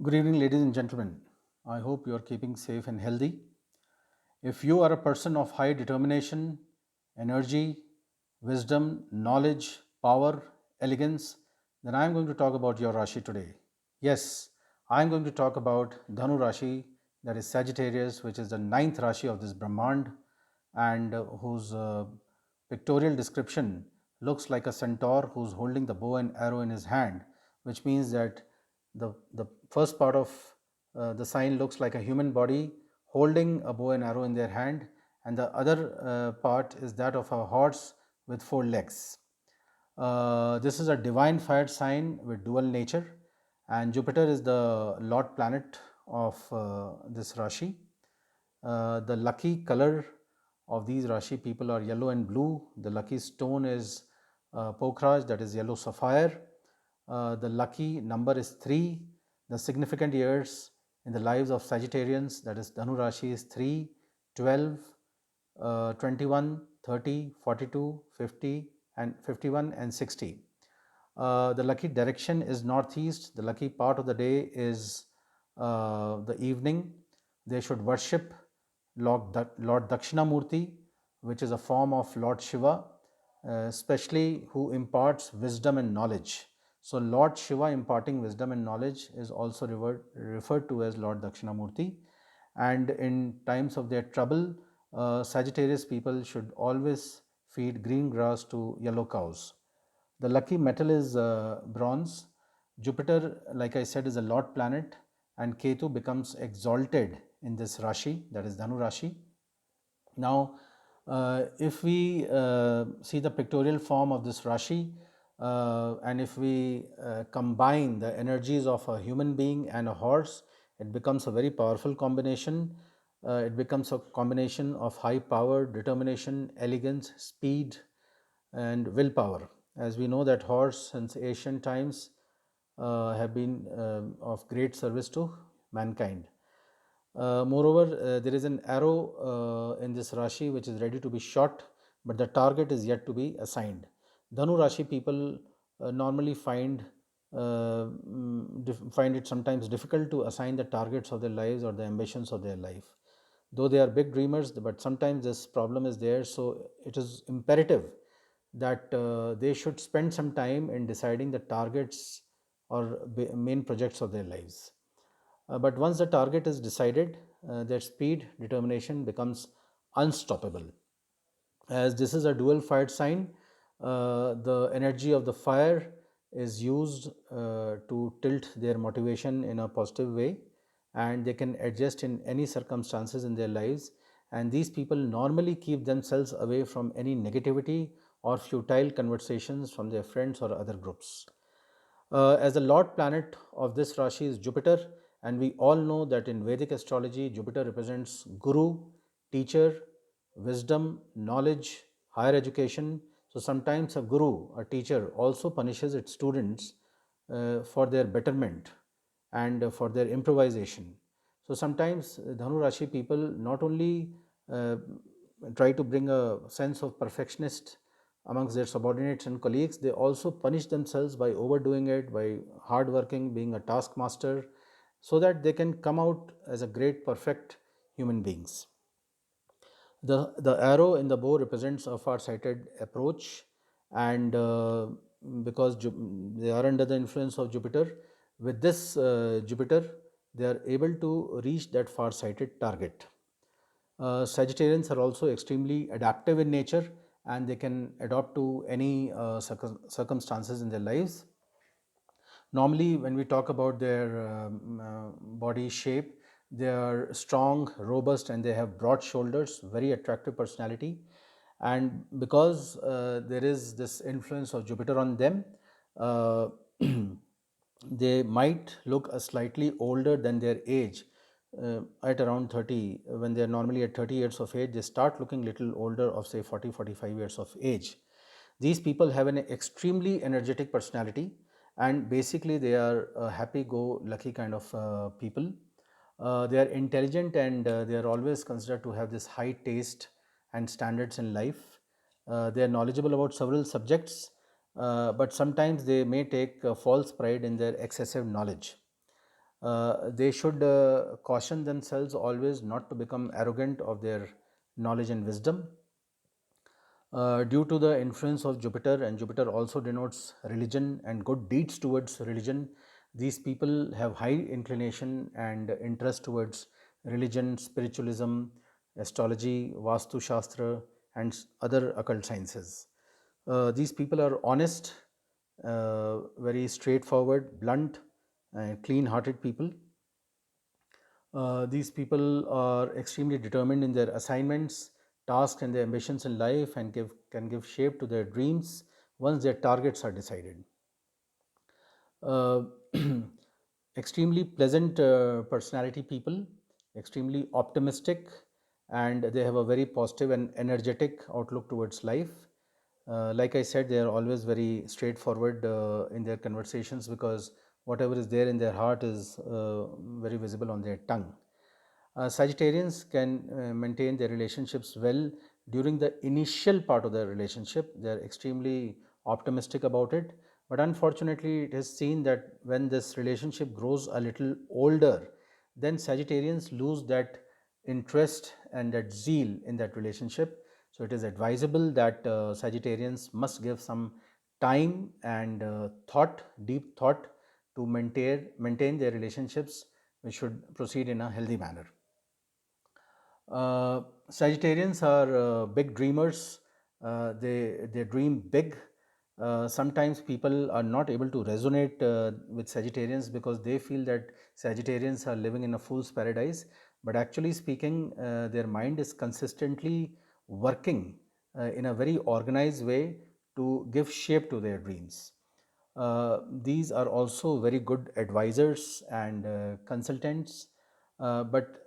Good evening, ladies and gentlemen. I hope you are keeping safe and healthy. If you are a person of high determination, energy, wisdom, knowledge, power, elegance, then I am going to talk about your Rashi today. Yes, I am going to talk about Dhanu Rashi, that is Sagittarius, which is the ninth Rashi of this Brahmand, and whose pictorial description looks like a centaur who's holding the bow and arrow in his hand, which means that the first part of the sign looks like a human body holding a bow and arrow in their hand, and the other part is that of a horse with four legs. This is a divine fire sign with dual nature, and Jupiter is the Lord planet of this Rashi. The lucky color of these Rashi people are yellow and blue. The lucky stone is Pokhraj, that is yellow sapphire. The lucky number is 3. The significant years in the lives of Sagittarians, that is Dhanu Rashi, is 3, 12, 21, 30, 42, 50, and 51 and 60. The lucky direction is northeast. The lucky part of the day is the evening. They should worship Lord Dakshinamurti, which is a form of Lord Shiva, especially who imparts wisdom and knowledge. So, Lord Shiva imparting wisdom and knowledge is also referred to as Lord Dakshinamurti. And in times of their trouble, Sagittarius people should always feed green grass to yellow cows. The lucky metal is bronze. Jupiter, like I said, is a Lord planet, and Ketu becomes exalted in this Rashi, that is Dhanu Rashi. Now, if we see the pictorial form of this Rashi, and if we combine the energies of a human being and a horse, it becomes a very powerful combination. It becomes a combination of high power, determination, elegance, speed, and willpower. As we know that horse since ancient times have been of great service to mankind. Moreover, there is an arrow in this Rashi which is ready to be shot, but the target is yet to be assigned. Dhanu Rashi people normally find it sometimes difficult to assign the targets of their lives or the ambitions of their life. Though they are big dreamers, but sometimes this problem is there. So it is imperative that they should spend some time in deciding the targets or main projects of their lives. But once the target is decided, their speed, determination becomes unstoppable. As this is a dual fired sign, the energy of the fire is used to tilt their motivation in a positive way, and they can adjust in any circumstances in their lives. And these people normally keep themselves away from any negativity or futile conversations from their friends or other groups. As the Lord planet of this Rashi is Jupiter, and we all know that in Vedic astrology, Jupiter represents Guru, teacher, wisdom, knowledge, higher education. So sometimes a Guru, a teacher, also punishes its students for their betterment and for their improvisation. So sometimes Dhanu Rashi people not only try to bring a sense of perfectionist amongst their subordinates and colleagues, they also punish themselves by overdoing it, by hard working, being a taskmaster, so that they can come out as a great, perfect human beings. The arrow in the bow represents a far-sighted approach, and because they are under the influence of Jupiter, with this Jupiter, they are able to reach that far-sighted target. Sagittarians are also extremely adaptive in nature, and they can adapt to any circumstances in their lives. Normally, when we talk about their body shape, they are strong, robust, and they have broad shoulders, very attractive personality. And because there is this influence of Jupiter on them, uh, they might look a slightly older than their age. At around 30, when they are normally at 30 years of age, they start looking little older, of say 40, 45 years of age. These people have an extremely energetic personality, and basically they are happy go lucky kind of people. They are intelligent, and they are always considered to have this high taste and standards in life. They are knowledgeable about several subjects, but sometimes they may take false pride in their excessive knowledge. They should caution themselves always not to become arrogant of their knowledge and wisdom. Due to the influence of Jupiter, and Jupiter also denotes religion and good deeds towards religion, these people have high inclination and interest towards religion, spiritualism, astrology, Vastu Shastra, and other occult sciences. These people are honest, very straightforward, blunt, clean hearted people. These people are extremely determined in their assignments, tasks, and their ambitions in life, and can give shape to their dreams once their targets are decided. Uh, Extremely pleasant personality people, extremely optimistic, and they have a very positive and energetic outlook towards life. Like I said, they are always very straightforward in their conversations, because whatever is there in their heart is very visible on their tongue. Sagittarians can maintain their relationships well during the initial part of the relationship. They are extremely optimistic about it. But unfortunately, it is seen that when this relationship grows a little older, then Sagittarians lose that interest and that zeal in that relationship. So it is advisable that Sagittarians must give some time and thought, deep thought, to maintain their relationships, which should proceed in a healthy manner. Sagittarians are big dreamers. They dream big. Sometimes people are not able to resonate with Sagittarians because they feel that Sagittarians are living in a fool's paradise. But actually speaking, their mind is consistently working in a very organized way to give shape to their dreams. These are also very good advisors and consultants, but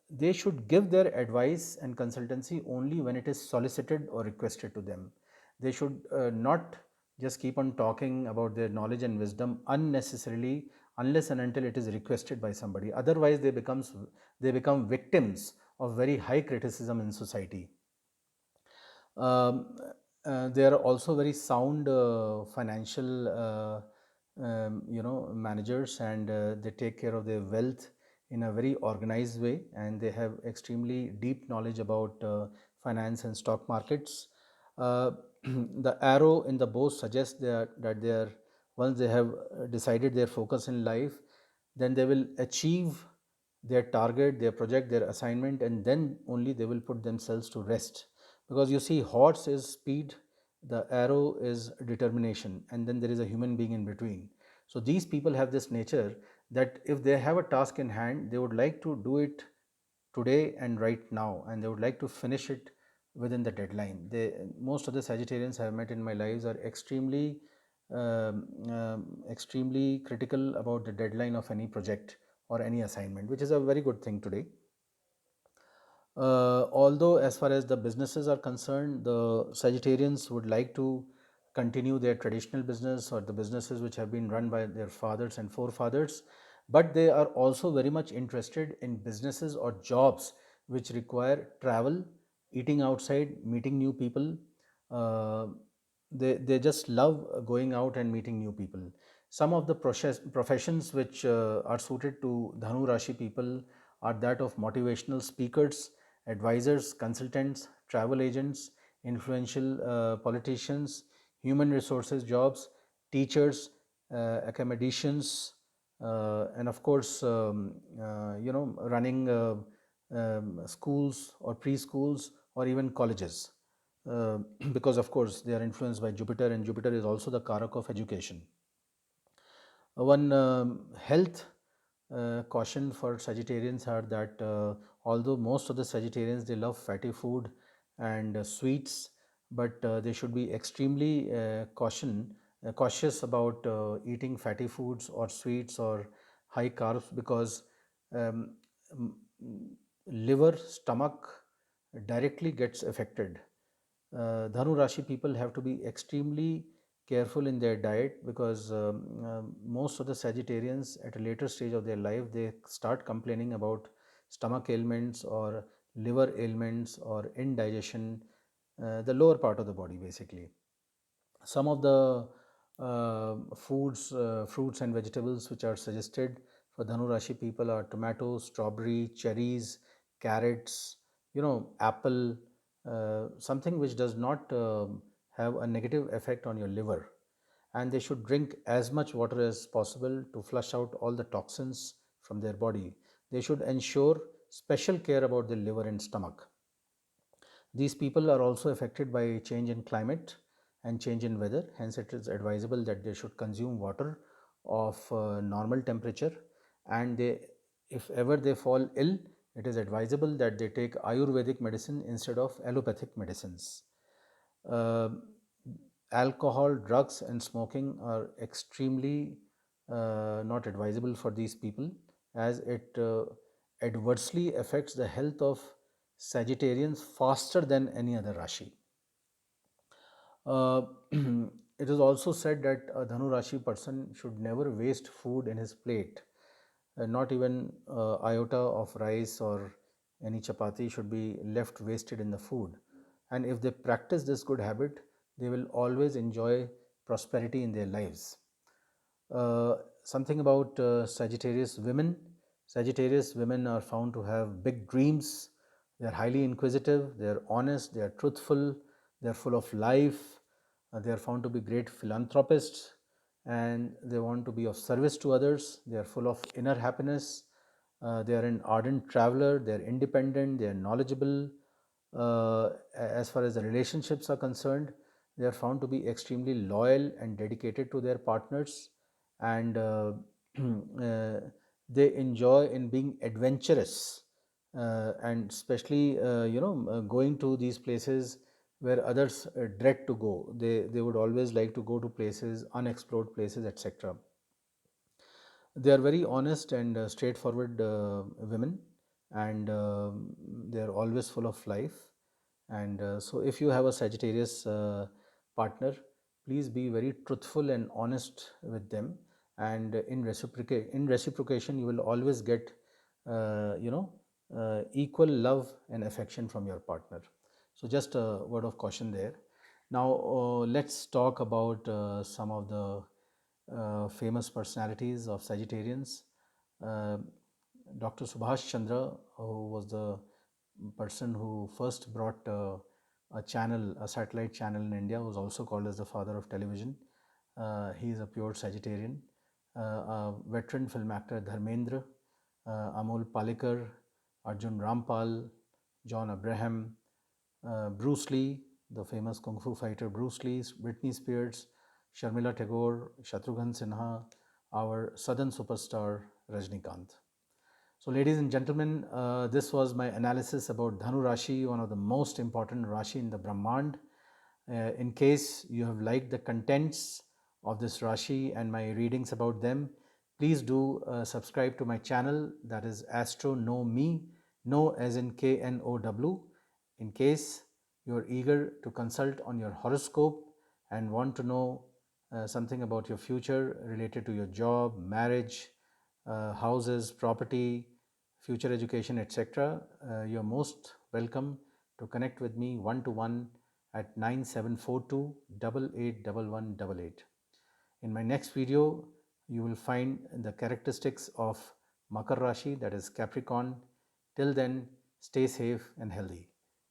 they should give their advice and consultancy only when it is solicited or requested to them. They should not just keep on talking about their knowledge and wisdom unnecessarily unless and until it is requested by somebody. Otherwise, they become victims of very high criticism in society. Um, they are also very sound financial, managers, and they take care of their wealth in a very organized way, and they have extremely deep knowledge about finance and stock markets. The arrow in the bow suggests that they are, once they have decided their focus in life, then they will achieve their target, their project, their assignment, and then only they will put themselves to rest. Because you see, horse is speed, the arrow is determination, and then there is a human being in between. So these people have this nature that if they have a task in hand, they would like to do it today and right now, and they would like to finish it within the deadline. Most of the Sagittarians I have met in my lives are extremely critical about the deadline of any project or any assignment, which is a very good thing today. Although, as far as the businesses are concerned, the Sagittarians would like to continue their traditional business or the businesses which have been run by their fathers and forefathers, but they are also very much interested in businesses or jobs which require travel, eating outside, meeting new people. Uh, they just love going out and meeting new people. Some of the professions which are suited to Dhanu Rashi people are that of motivational speakers, advisors, consultants, travel agents, influential politicians, human resources jobs, teachers, academicians, and of course, running schools or preschools or even colleges. Uh, because of course they are influenced by Jupiter, and Jupiter is also the Karak of education. One health caution for Sagittarians are that although most of the Sagittarians they love fatty food and sweets, but they should be extremely cautious about eating fatty foods or sweets or high carbs, because um, liver, stomach directly gets affected. Dhanu Rashi people have to be extremely careful in their diet, because most of the Sagittarians at a later stage of their life they start complaining about stomach ailments or liver ailments or indigestion, the lower part of the body basically. Some of the fruits and vegetables which are suggested for for Dhanu Rashi people are tomato, strawberry, cherries, carrots, apple, something which does not have a negative effect on your liver. And they should drink as much water as possible to flush out all the toxins from their body. They should ensure special care about the liver and stomach. These people are also affected by change in climate and change in weather. Hence, it is advisable that they should consume water of normal temperature, and if ever they fall ill, it is advisable that they take Ayurvedic medicine instead of allopathic medicines. Uh, Alcohol, drugs, and smoking are extremely not advisable for these people, as it adversely affects the health of Sagittarians faster than any other Rashi. Uh, it is also said that a Dhanu Rashi person should never waste food in his plate. Not even iota of rice or any chapati should be left wasted in the food. And if they practice this good habit, they will always enjoy prosperity in their lives. Something about Sagittarius women. Sagittarius women are found to have big dreams. They are highly inquisitive, they are honest, they are truthful, they are full of life, they are found to be great philanthropists, and they want to be of service to others. They are full of inner happiness. They are an ardent traveler, they are independent, they are knowledgeable. As far as the relationships are concerned, they are found to be extremely loyal and dedicated to their partners, and they enjoy in being adventurous, and especially going to these places where others dread to go. They would always like to go to places, unexplored places, etc. They are very honest and straightforward women, and they are always full of life. And so if you have a Sagittarius partner, please be very truthful and honest with them, and in reciprocation you will always get equal love and affection from your partner. So just a word of caution there. Now let's talk about some of the famous personalities of Sagittarians. Uh, Dr. Subhash Chandra, who was the person who first brought a satellite channel in India, was also called as the father of television. He is a pure Sagittarian. A veteran film actor Dharmendra, Amol Palekar, Arjun Rampal, John Abraham, Bruce Lee, the famous Kung Fu fighter Bruce Lee, Britney Spears, Sharmila Tagore, Shatrughan Sinha, our southern superstar Rajnikant. So, ladies and gentlemen, this was my analysis about Dhanu Rashi, one of the most important Rashi in the Brahmand. In case you have liked the contents of this Rashi and my readings about them, please do subscribe to my channel, that is Astro Know Me, Know as in KNOW. In case you are eager to consult on your horoscope and want to know something about your future related to your job, marriage, houses, property, future education, etc., you're most welcome to connect with me one to one at 9742 881188. In my next video, you will find the characteristics of Makar Rashi, that is Capricorn. Till then, stay safe and healthy.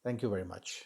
Thank you very much.